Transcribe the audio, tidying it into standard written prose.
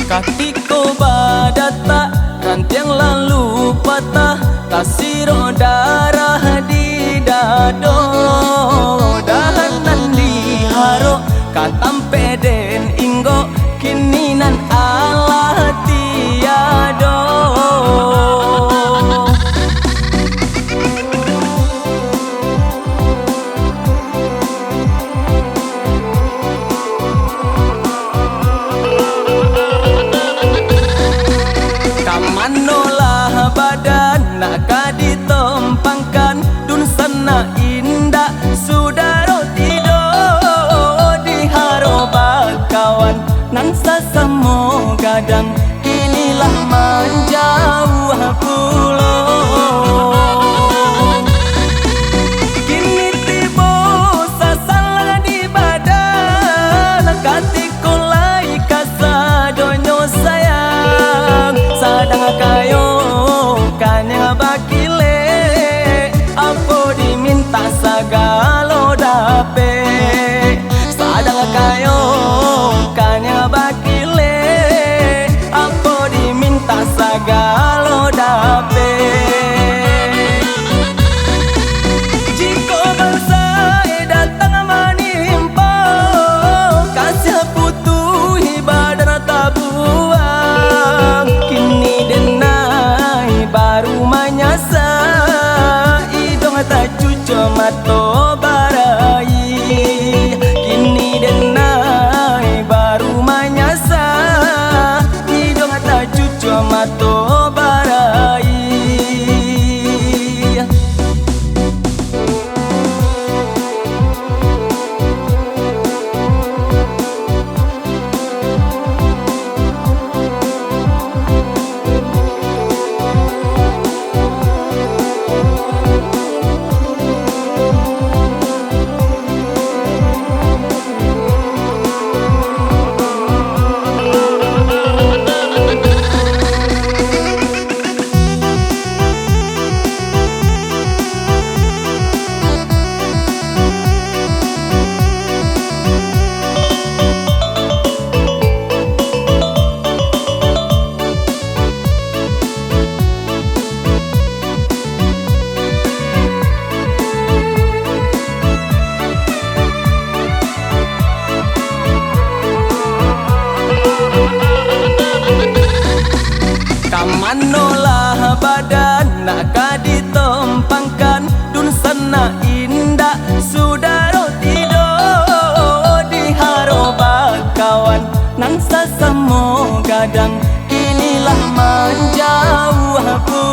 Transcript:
Kakiku badata, rantiang lalu patah, tasiro darah di dado, dahanan di haro, katampe den inggo, kini nan Allah tiado. Manolah badan nak ditempangkan dun sana indah sudah rotido di haro bakawan nan sasamo gadang inilah menjauh pulau kini tibo sasal di badan katiku lai kasadonyo sayang sadang kayo kanya bakile apo diminta sagalo dape sadang kayo kanya bakile apo diminta sagalo dape jiko bangsa datang menimpa kasih putu ibadah tabuang kini denai baru manyasa idong tak cucu mato barai kini denai baru manyasa idong tak cucu mato barai. Manolah badan nak ditempangkan dun sana indah sudah rotido di haro bakawan nan sasamo gadang inilah menjauh aku.